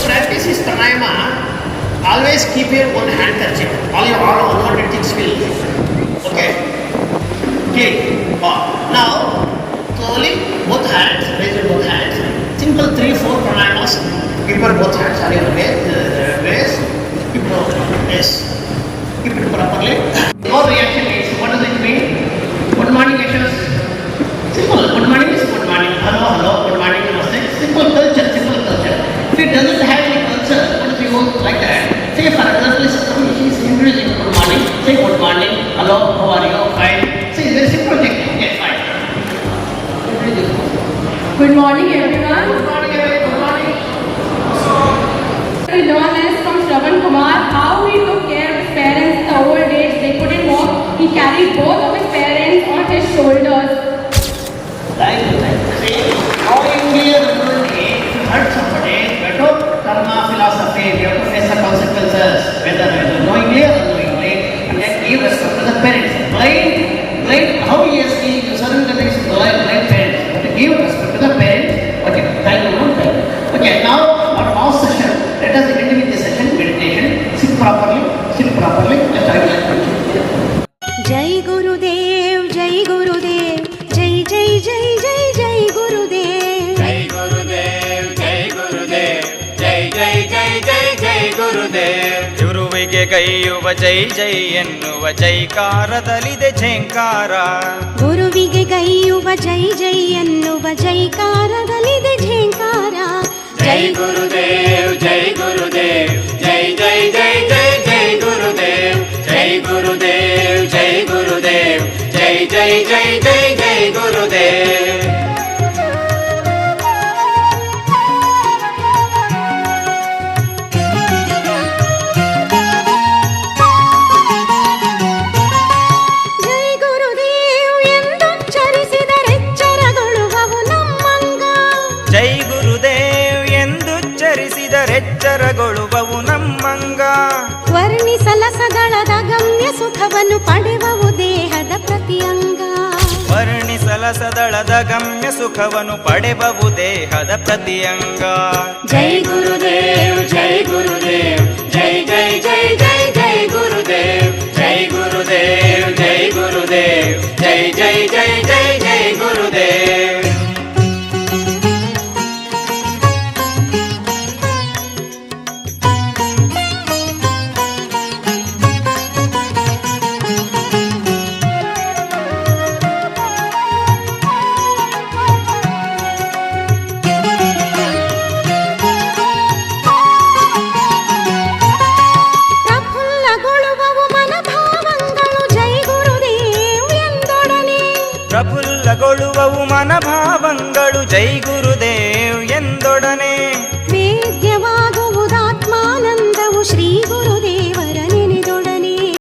Practice is pranayama. Always keep your one hand touching. All your all unwanted things will. Okay. Okay. Now, slowly both hands. Raise your both hands. Simple 3-4 pranayamas. Keep your both hands on your waist. Keep your yes. Keep it properly. No reaction is. What does it mean? Good morning, Yashas. Simple. Good morning is good morning. Hello, hello. Good morning, namaste. Simple culture. Simple culture. If it doesn't have any culture, what if you go like that? Say for example, she is introducing good morning. Say good morning. Hello, how are you? Fine. Say very simple thing. Okay, fine. Good morning, everyone. Good morning, everyone. Good morning. We learn is from Shravan Kumar how he took care of his parents in the old days. They couldn't walk. He carried both of his parents on his shoulders. Like see, how India really hurt somebody. Better karma philosophy. We have to face the consequences, whether knowingly or unknowingly, and then give respect to the parents. Blind. How he has been serving the things blind parents. To give respect to the parents. Okay, thank you. Okay, now our last session. Let us begin with the session meditation. Sit properly. Just I will like to. जय गुरुदेव जय गुरुदेव जय जय जय जय जय गुरुदेव जय गुरुदेव जय गुरुदेव जय जय जय जय जय गुरुदेव ಗುರುವಿಗೆ ಕೈಯುವ ಜೈ ಜೈ ಎನ್ನುವ ಜೈಕಾರದಲ್ಲಿದೆ ಝೇಂಕಾರ ಗುರುವಿಗೆ ಗೈಯುವ ಜೈ ಜೈ ಎನ್ನುವ ಜೈಕಾರದಲ್ಲಿದೆ ಝೇಂಕಾರ ಜೈ ಗುರುದೇವ್ ಜೈ ಗುರುದೇವ್ ಜೈ ಜೈ ಜೈ ಜೈ ಜೈ ಗುರುದೇವ್ ಜೈ ಗುರುದೇವ್ ಜೈ ಗುರುದೇವ್ ಜೈ ಜೈ ಜೈ ಜೈ ಜೈ ಗುರುದೇವ್ ಜೈ ಗುರುದೇವ್ ಎಂದುಚ್ಚರಿಸಿದರೆಚ್ಚರಗೊಳ್ಳುವವು ನಮ್ಮಂಗ ಜೈ ಗುರುದೇವ್ ಎಂದುಚ್ಚರಿಸಿದರೆಚ್ಚರಗೊಳ್ಳುವವು ನಮ್ಮಂಗ ವರ್ಣಿಸಲಸದಳದ ಗಮ್ಯ ಸುಖವನ್ನು ಪಡೆವವು ದೇಹದ ಪ್ರತಿಯಂಗ ವರ್ಣಿಸಲಸದಳದ ಗಮ್ಯ ಸುಖವನ್ನು ಪಡೆಬವು ದೇಹದ ಪ್ರತಿಯಂಗ ಜೈ ಗುರುದೇವ್ ಜೈ ಗುರುದೇವ್ ಜೈ ಜೈ ಜೈ ಜೈ ಜೈ ಗುರುದೇವ್ ಜೈ ಗುರುದೇವ್ ಜೈ ಗುರುದೇವ್ ಜೈ ಜೈ ಜೈ ಜೈ ಜೈ ಗುರುದೇವ್ ಪ್ರಫುಲ್ಲಗೊಳ್ಳುವವು ಮನಭಾವಂಗಳು ಜೈ ಗುರುದೇವ್ ಎಂದೊಡನೆ ಪ್ರಫುಲ್ಲಗೊಳ್ಳುವವು ಮನಭಾವಂಗಳು ಜೈ ಗುರುದೇವ್ ಎಂದೊಡನೆ ವೇದ್ಯವಾಗುವುದಾತ್ಮಾನಂದವು ಶ್ರೀ ಗುರುದೇವರ